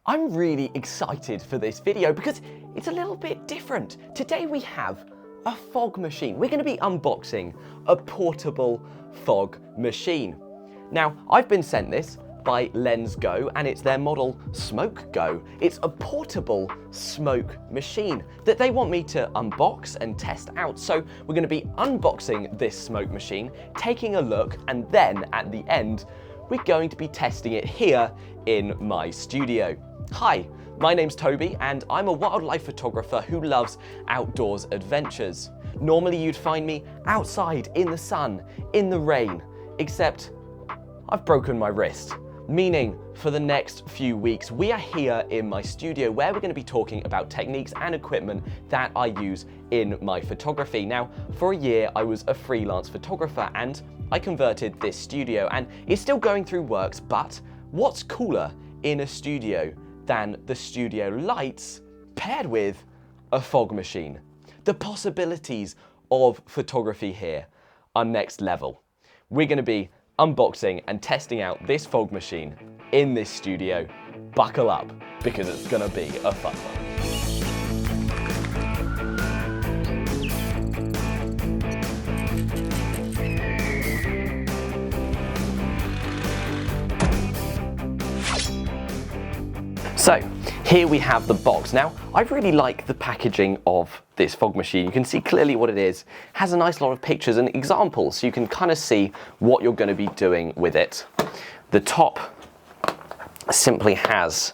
I'm really excited for this video because it's a little bit different. Today we have a fog machine. We're going to be unboxing a portable fog machine. Now, I've been sent this by lensgo and it's their model Smoke Go. It's a portable smoke machine that they want me to unbox and test out. So we're going to be unboxing this smoke machine, taking a look, and then at the end, we're going to be testing it here in my studio. Hi, my name's Toby and I'm a wildlife photographer who loves outdoors adventures. Normally you'd find me outside in the sun, in the rain, except I've broken my wrist. Meaning for the next few weeks, we are here in my studio where we're going to be talking about techniques and equipment that I use in my photography. Now, for a year, I was a freelance photographer and I converted this studio and it's still going through works, but what's cooler in a studio than the studio lights paired with a fog machine? The possibilities of photography here are next level. We're going to be unboxing and testing out this fog machine in this studio. Buckle up, because it's gonna be a fun one. So, here we have the box. Now, I really like the packaging of this fog machine. You can see clearly what it is. It has a nice lot of pictures and examples, so you can kind of see what you're going to be doing with it. The top simply has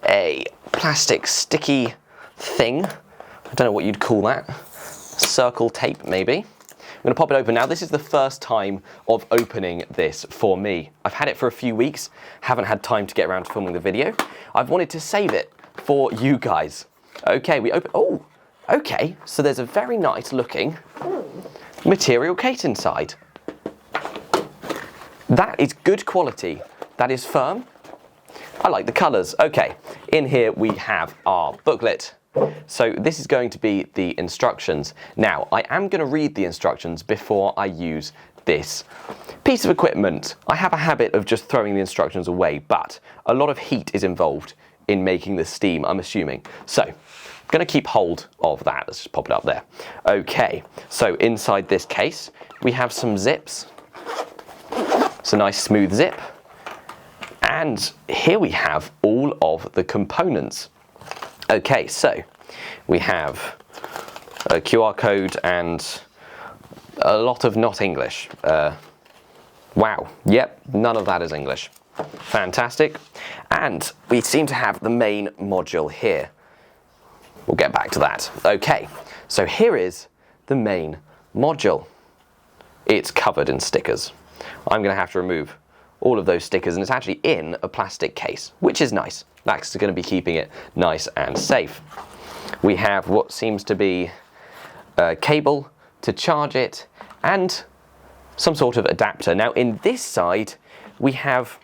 a plastic sticky thing. I don't know what you'd call that. Circle tape, maybe. I'm going to pop it open now. This is the first time of opening this for me. I've had it for a few weeks, haven't had time to get around to filming the video. I've wanted to save it for you guys. Okay, we open, oh, okay. So there's a very nice looking material case inside. That is good quality. That is firm. I like the colors. Okay, in here we have our booklet. So this is going to be the instructions. Now, I am going to read the instructions before I use this piece of equipment. I have a habit of just throwing the instructions away, but a lot of heat is involved in making the steam, I'm assuming. So, I'm going to keep hold of that. Let's just pop it up there. Okay, so inside this case, we have some zips. It's a nice smooth zip. And here we have all of the components. Okay, so we have a QR code and a lot of not English. Wow, yep, none of that is English. Fantastic. And we seem to have the main module here. We'll get back to that. Okay, so here is the main module. It's covered in stickers. I'm going to have to remove all of those stickers, and it's actually in a plastic case, which is nice. That's going to be keeping it nice and safe. We have what seems to be a cable to charge it and some sort of adapter. Now in this side we have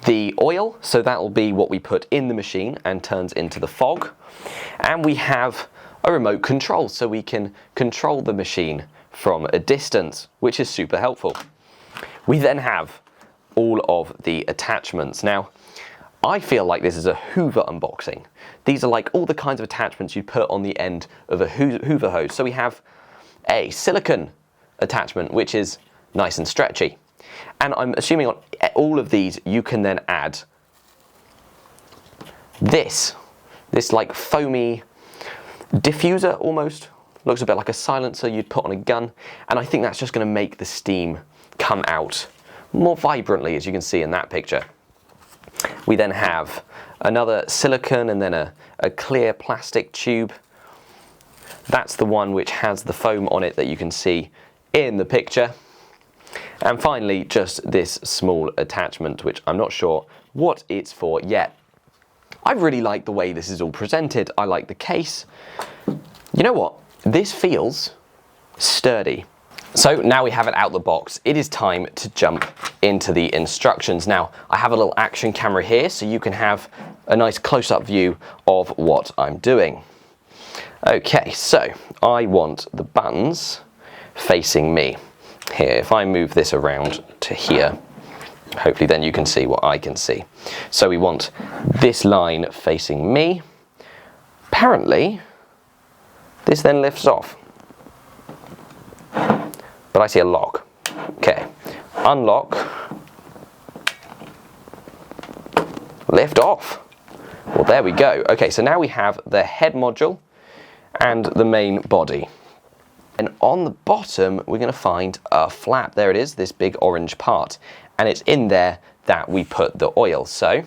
the oil, so that will be what we put in the machine and turns into the fog. And we have a remote control, so we can control the machine from a distance, which is super helpful. We then have all of the attachments. Now, I feel like this is a Hoover unboxing. These are like all the kinds of attachments you'd put on the end of a Hoover hose. So we have a silicone attachment, which is nice and stretchy. And I'm assuming on all of these, you can then add this like foamy diffuser almost. Looks a bit like a silencer you'd put on a gun. And I think that's just going to make the steam come out more vibrantly, as you can see in that picture. We then have another silicone and then a clear plastic tube. That's the one which has the foam on it that you can see in the picture. And finally, just this small attachment, which I'm not sure what it's for yet. I really like the way this is all presented. I like the case. You know what? This feels sturdy. So now we have it out the box, it is time to jump into the instructions. Now, I have a little action camera here so you can have a nice close-up view of what I'm doing. Okay, so I want the buttons facing me. Here, if I move this around to here, Hopefully then you can see what I can see. So we want this line facing me. Apparently, this then lifts off. But I see a lock. Okay, unlock, lift off. Well, there we go. Okay, so now we have the head module and the main body. And on the bottom, we're going to find a flap. There it is, this big orange part. And it's in there that we put the oil. So,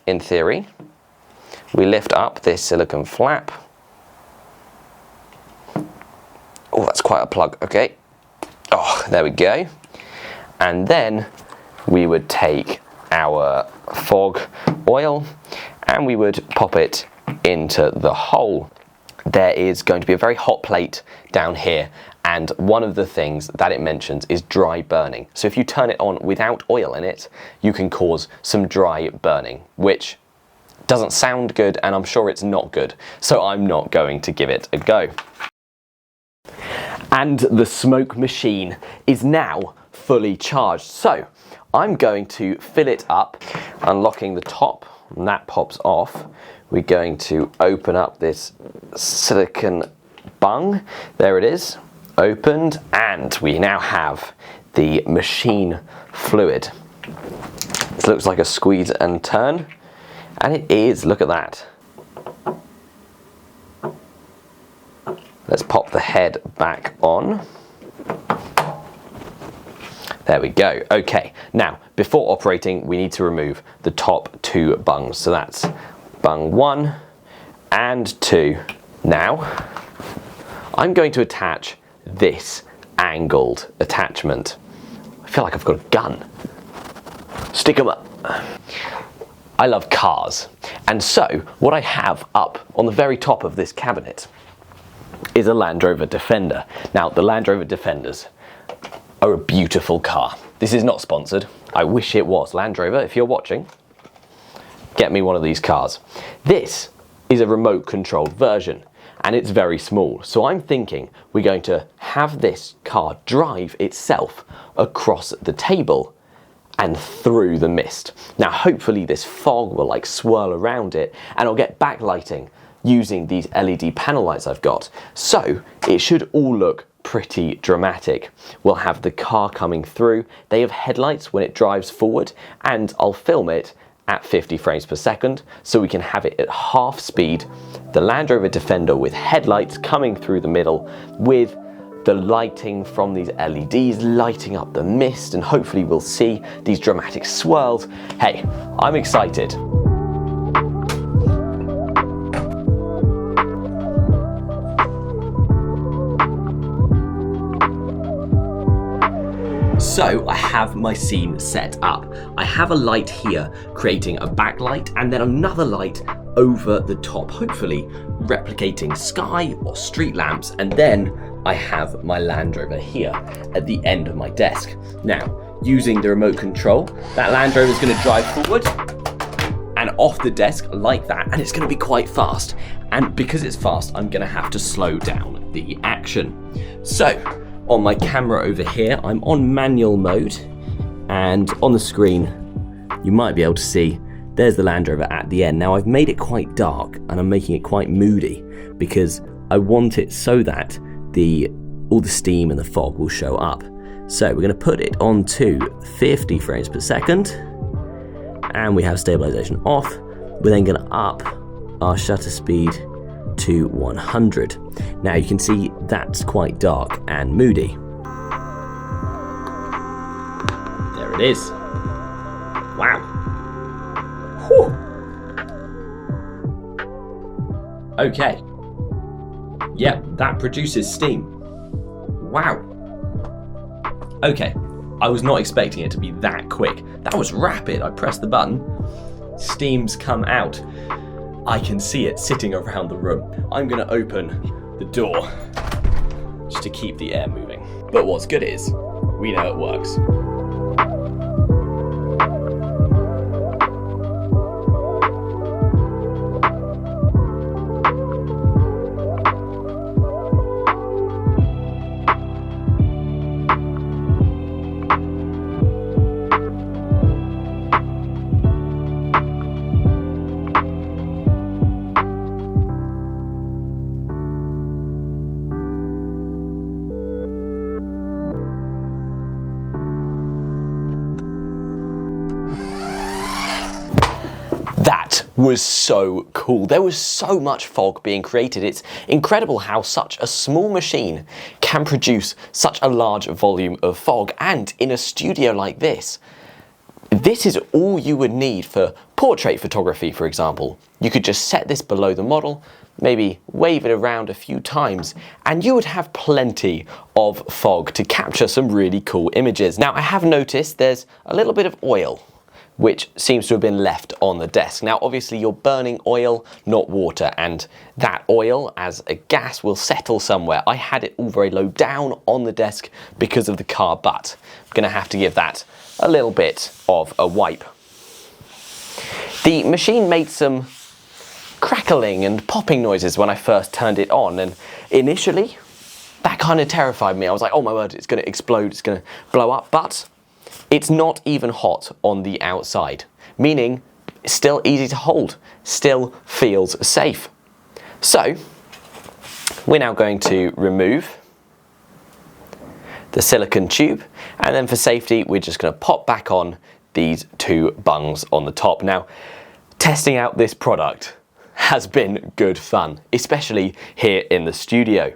in theory, we lift up this silicone flap. Oh, that's quite a plug. Okay. Oh, there we go. And then we would take our fog oil and we would pop it into the hole. There is going to be a very hot plate down here, and one of the things that it mentions is dry burning. So if you turn it on without oil in it, you can cause some dry burning, which doesn't sound good, and I'm sure it's not good. So I'm not going to give it a go. And the smoke machine is now fully charged. So I'm going to fill it up, unlocking the top, and that pops off. We're going to open up this silicone bung. There it is, opened, and we now have the machine fluid. This looks like a squeeze and turn, and it is, look at that. Let's pop the head back on. There we go. Okay, now before operating, we need to remove the top two bungs. So that's bung 1 and 2. Now, I'm going to attach this angled attachment. I feel like I've got a gun. Stick 'em up. I love cars, and so what I have up on the very top of this cabinet is a Land Rover Defender. Now, the Land Rover Defenders are a beautiful car. This is not sponsored. I wish it was. Land Rover, if you're watching, get me one of these cars. This is a remote controlled version, and it's very small. So I'm thinking we're going to have this car drive itself across the table and through the mist. Now, hopefully this fog will like swirl around it, and I'll get backlighting using these LED panel lights I've got. So it should all look pretty dramatic. We'll have the car coming through. They have headlights when it drives forward, and I'll film it at 50 frames per second so we can have it at half speed. The Land Rover Defender with headlights coming through the middle with the lighting from these LEDs lighting up the mist, and hopefully we'll see these dramatic swirls. Hey, I'm excited. So I have my scene set up. I have a light here creating a backlight, and then another light over the top, hopefully replicating sky or street lamps, and then I have my Land Rover here at the end of my desk. Now, using the remote control, that Land Rover is going to drive forward and off the desk like that, and it's going to be quite fast. And because it's fast, I'm going to have to slow down the action. So, on my camera over here, I'm on manual mode, and on the screen you might be able to see there's the Land Rover at the end. Now, I've made it quite dark and I'm making it quite moody because I want it so that all the steam and the fog will show up. So we're going to put it on to 50 frames per second, and we have stabilization off. We're then going to up our shutter speed to 100. Now you can see that's quite dark and moody. There it is. Wow. Whew. Okay. Yep, that produces steam. Wow. Okay, I was not expecting it to be that quick. That was rapid. I pressed the button. Steam's come out. I can see it sitting around the room. I'm gonna open the door just to keep the air moving. But what's good is, we know it works. That was so cool. There was so much fog being created. It's incredible how such a small machine can produce such a large volume of fog. And in a studio like this is all you would need for portrait photography, for example. You could just set this below the model, maybe wave it around a few times, and you would have plenty of fog to capture some really cool images. Now, I have noticed there's a little bit of oil which seems to have been left on the desk. Now, obviously you're burning oil, not water, and that oil as a gas will settle somewhere. I had it all very low down on the desk because of the car, but I'm gonna have to give that a little bit of a wipe. The machine made some crackling and popping noises when I first turned it on, and initially that kind of terrified me. I was like, oh my word, it's gonna explode, it's gonna blow up, but it's not even hot on the outside, meaning it's still easy to hold, still feels safe. So we're now going to remove the silicone tube, and then for safety we're just going to pop back on these two bungs on the top. Now, testing out this product has been good fun, especially here in the studio.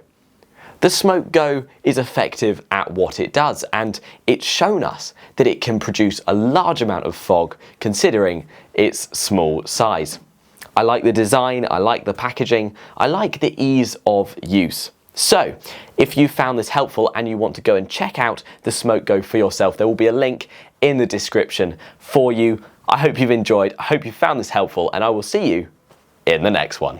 The lensgo is effective at what it does, and it's shown us that it can produce a large amount of fog considering its small size. I like the design, I like the packaging, I like the ease of use. So, if you found this helpful and you want to go and check out the lensgo for yourself, there will be a link in the description for you. I hope you've enjoyed, I hope you found this helpful, and I will see you in the next one.